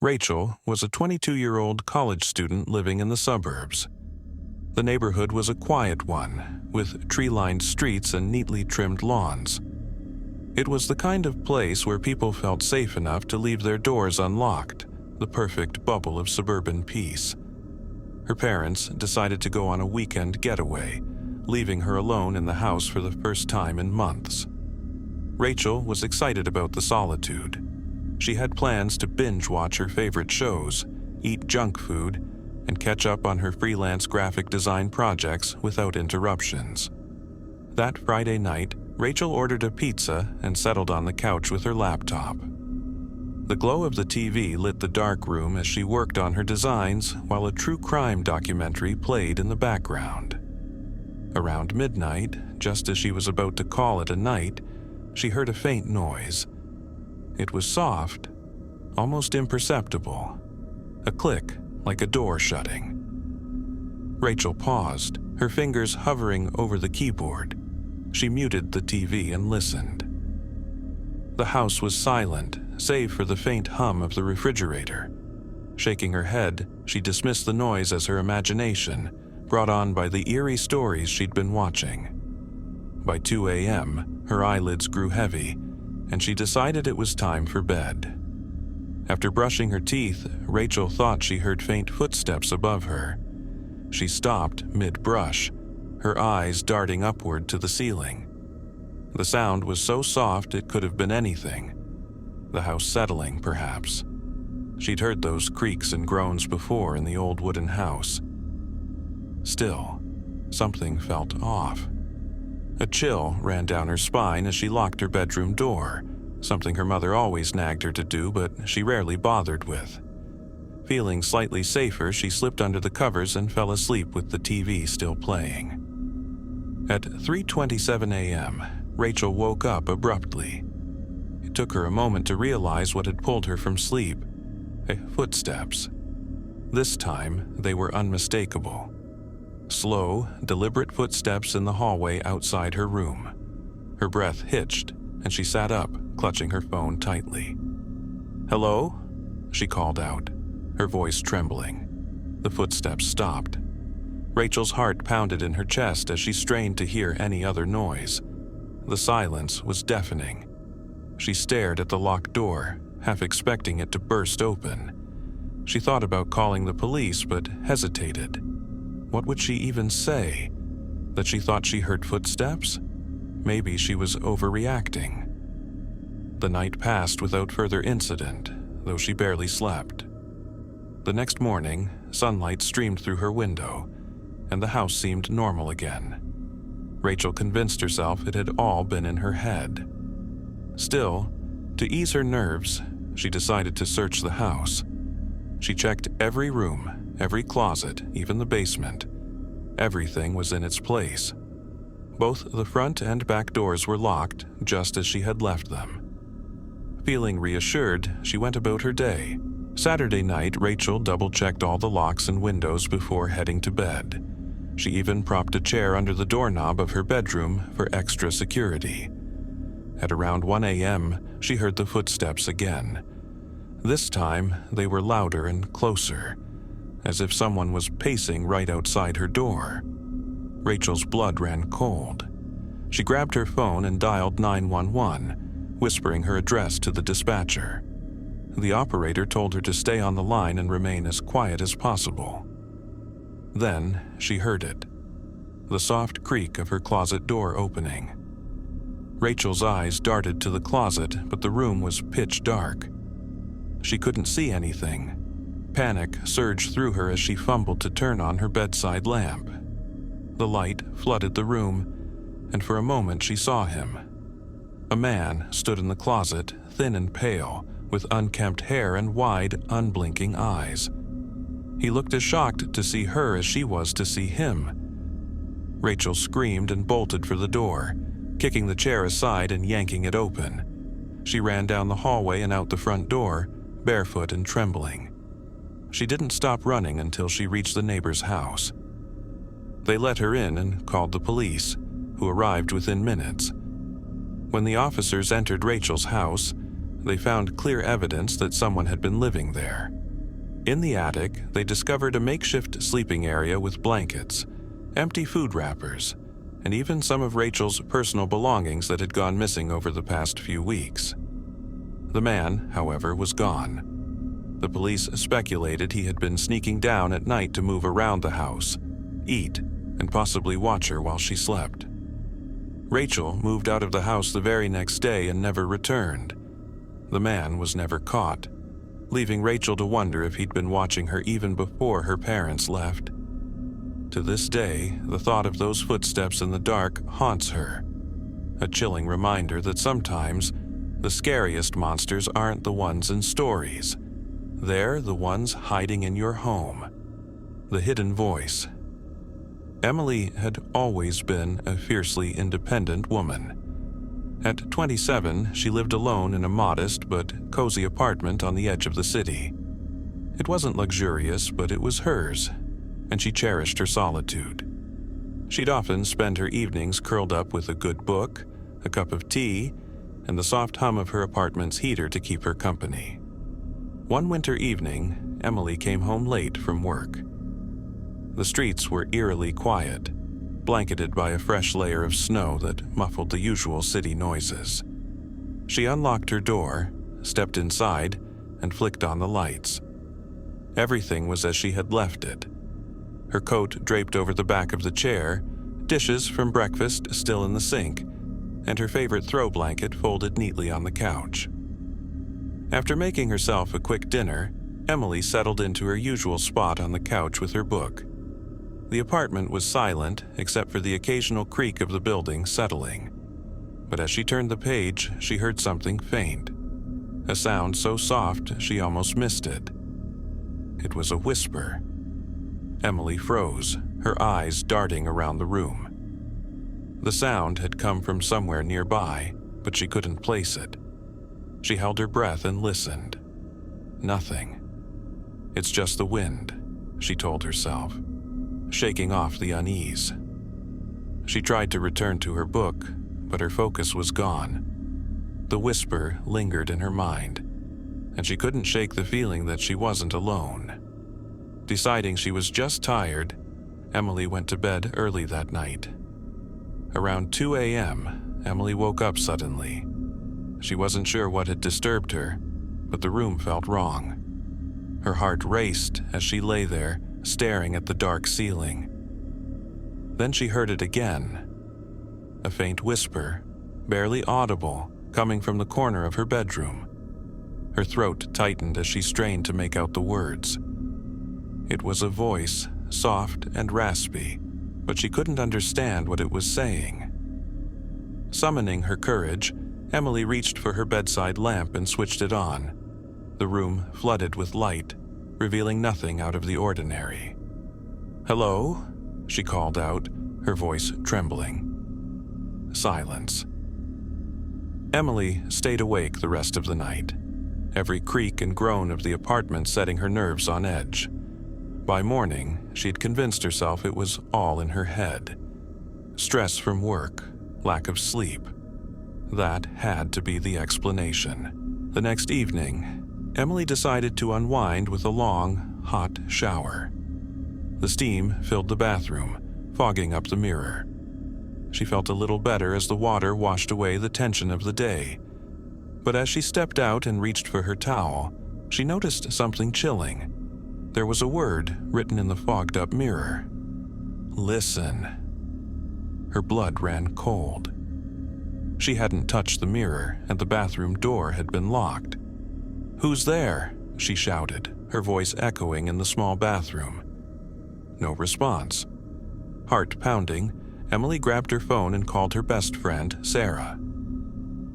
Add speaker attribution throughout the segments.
Speaker 1: Rachel was a 22-year-old college student living in the suburbs. The neighborhood was a quiet one, with tree-lined streets and neatly trimmed lawns. It was the kind of place where people felt safe enough to leave their doors unlocked, the perfect bubble of suburban peace. Her parents decided to go on a weekend getaway, leaving her alone in the house for the first time in months. Rachel was excited about the solitude. She had plans to binge-watch her favorite shows, eat junk food, and catch up on her freelance graphic design projects without interruptions. That Friday night, Rachel ordered a pizza and settled on the couch with her laptop. The glow of the TV lit the dark room as she worked on her designs while a true crime documentary played in the background. Around midnight, just as she was about to call it a night, she heard a faint noise. It was soft, almost imperceptible, a click like a door shutting. Rachel paused, her fingers hovering over the keyboard. She muted the TV and listened. The house was silent, save for the faint hum of the refrigerator. Shaking her head, she dismissed the noise as her imagination, brought on by the eerie stories she'd been watching. By 2 a.m., her eyelids grew heavy, and she decided it was time for bed. After brushing her teeth, Rachel thought she heard faint footsteps above her. She stopped mid-brush, her eyes darting upward to the ceiling. The sound was so soft it could have been anything. The house settling, perhaps. She'd heard those creaks and groans before in the old wooden house. Still, something felt off. A chill ran down her spine as she locked her bedroom door, something her mother always nagged her to do but she rarely bothered with. Feeling slightly safer, she slipped under the covers and fell asleep with the TV still playing. At 3:27 a.m., Rachel woke up abruptly. It took her a moment to realize what had pulled her from sleep. Footsteps. This time, they were unmistakable. Slow, deliberate footsteps in the hallway outside her room. Her breath hitched, and she sat up, clutching her phone tightly. "Hello?" she called out, her voice trembling. The footsteps stopped. Rachel's heart pounded in her chest as she strained to hear any other noise. The silence was deafening. She stared at the locked door, half expecting it to burst open. She thought about calling the police, but hesitated. What would she even say? That she thought she heard footsteps? Maybe she was overreacting. The night passed without further incident, though she barely slept. The next morning, sunlight streamed through her window, and the house seemed normal again. Rachel convinced herself it had all been in her head. Still, to ease her nerves, she decided to search the house. She checked every room, every closet, even the basement. Everything was in its place. Both the front and back doors were locked, just as she had left them. Feeling reassured, she went about her day. Saturday night, Rachel double-checked all the locks and windows before heading to bed. She even propped a chair under the doorknob of her bedroom for extra security. At around 1 a.m., she heard the footsteps again. This time, they were louder and closer, as if someone was pacing right outside her door. Rachel's blood ran cold. She grabbed her phone and dialed 911, whispering her address to the dispatcher. The operator told her to stay on the line and remain as quiet as possible. Then she heard it, the soft creak of her closet door opening. Rachel's eyes darted to the closet, but the room was pitch dark. She couldn't see anything. Panic surged through her as she fumbled to turn on her bedside lamp. The light flooded the room, and for a moment she saw him. A man stood in the closet, thin and pale, with unkempt hair and wide, unblinking eyes. He looked as shocked to see her as she was to see him. Rachel screamed and bolted for the door, kicking the chair aside and yanking it open. She ran down the hallway and out the front door, barefoot and trembling. She didn't stop running until she reached the neighbor's house. They let her in and called the police, who arrived within minutes. When the officers entered Rachel's house, they found clear evidence that someone had been living there. In the attic, they discovered a makeshift sleeping area with blankets, empty food wrappers, and even some of Rachel's personal belongings that had gone missing over the past few weeks. The man, however, was gone. The police speculated he had been sneaking down at night to move around the house, eat, and possibly watch her while she slept. Rachel moved out of the house the very next day and never returned. The man was never caught, leaving Rachel to wonder if he'd been watching her even before her parents left. To this day, the thought of those footsteps in the dark haunts her, a chilling reminder that sometimes the scariest monsters aren't the ones in stories. They're the ones hiding in your home. The hidden voice. Emily had always been a fiercely independent woman. At 27, she lived alone in a modest but cozy apartment on the edge of the city. It wasn't luxurious, but it was hers, and she cherished her solitude. She'd often spend her evenings curled up with a good book, a cup of tea, and the soft hum of her apartment's heater to keep her company. One winter evening, Emily came home late from work. The streets were eerily quiet, blanketed by a fresh layer of snow that muffled the usual city noises. She unlocked her door, stepped inside, and flicked on the lights. Everything was as she had left it. Her coat draped over the back of the chair, dishes from breakfast still in the sink, and her favorite throw blanket folded neatly on the couch. After making herself a quick dinner, Emily settled into her usual spot on the couch with her book. The apartment was silent except for the occasional creak of the building settling. But as she turned the page, she heard something faint. A sound so soft she almost missed it. It was a whisper. Emily froze, her eyes darting around the room. The sound had come from somewhere nearby, but she couldn't place it. She held her breath and listened. Nothing. It's just the wind, she told herself, shaking off the unease. She tried to return to her book, but her focus was gone. The whisper lingered in her mind, and she couldn't shake the feeling that she wasn't alone. Deciding she was just tired, Emily went to bed early that night. Around 2 a.m., Emily woke up suddenly. She wasn't sure what had disturbed her, but the room felt wrong. Her heart raced as she lay there, staring at the dark ceiling. Then she heard it again. A faint whisper, barely audible, coming from the corner of her bedroom. Her throat tightened as she strained to make out the words. It was a voice, soft and raspy, but she couldn't understand what it was saying. Summoning her courage, Emily reached for her bedside lamp and switched it on. The room flooded with light, revealing nothing out of the ordinary. "Hello?" she called out, her voice trembling. Silence. Emily stayed awake the rest of the night, every creak and groan of the apartment setting her nerves on edge. By morning, she'd convinced herself it was all in her head. Stress from work, lack of sleep. That had to be the explanation. The next evening, Emily decided to unwind with a long, hot shower. The steam filled the bathroom, fogging up the mirror. She felt a little better as the water washed away the tension of the day. But as she stepped out and reached for her towel, she noticed something chilling. There was a word written in the fogged-up mirror. Listen. Her blood ran cold. She hadn't touched the mirror, and the bathroom door had been locked. "Who's there?" she shouted, her voice echoing in the small bathroom. No response. Heart pounding, Emily grabbed her phone and called her best friend, Sarah.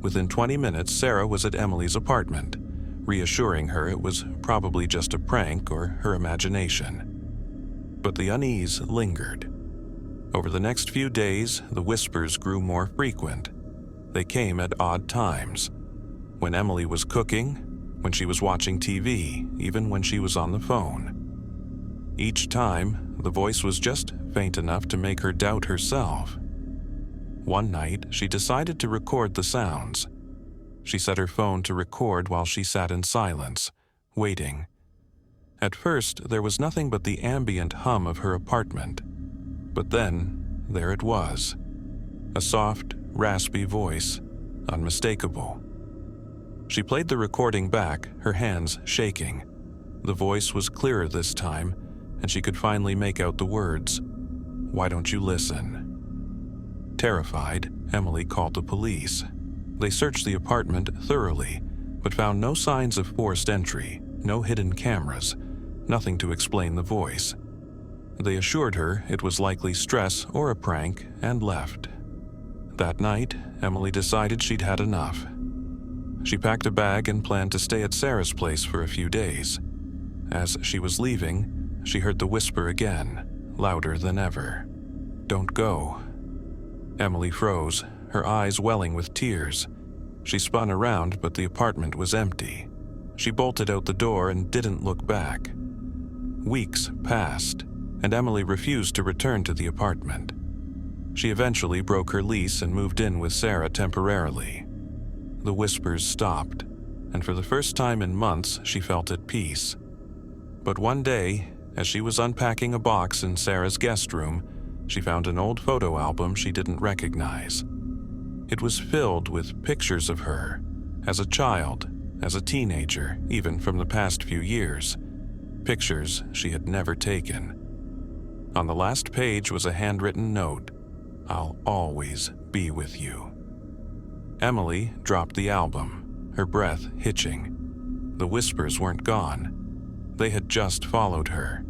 Speaker 1: Within 20 minutes, Sarah was at Emily's apartment, reassuring her it was probably just a prank or her imagination. But the unease lingered. Over the next few days, the whispers grew more frequent. They came at odd times. When Emily was cooking, when she was watching TV, even when she was on the phone. Each time, the voice was just faint enough to make her doubt herself. One night, she decided to record the sounds. She set her phone to record while she sat in silence, waiting. At first, there was nothing but the ambient hum of her apartment. But then, there it was. A soft, raspy voice, unmistakable. She played the recording back, her hands shaking. The voice was clearer this time, and she could finally make out the words, "Why don't you listen?" Terrified, Emily called the police. They searched the apartment thoroughly, but found no signs of forced entry, no hidden cameras, nothing to explain the voice. They assured her it was likely stress or a prank and left. That night, Emily decided she'd had enough. She packed a bag and planned to stay at Sarah's place for a few days. As she was leaving, she heard the whisper again, louder than ever. "Don't go." Emily froze, her eyes welling with tears. She spun around, but the apartment was empty. She bolted out the door and didn't look back. Weeks passed, and Emily refused to return to the apartment. She eventually broke her lease and moved in with Sarah temporarily. The whispers stopped, and for the first time in months, she felt at peace. But one day, as she was unpacking a box in Sarah's guest room, she found an old photo album she didn't recognize. It was filled with pictures of her, as a child, as a teenager, even from the past few years. Pictures she had never taken. On the last page was a handwritten note, "I'll always be with you." Emily dropped the album, her breath hitching. The whispers weren't gone. They had just followed her,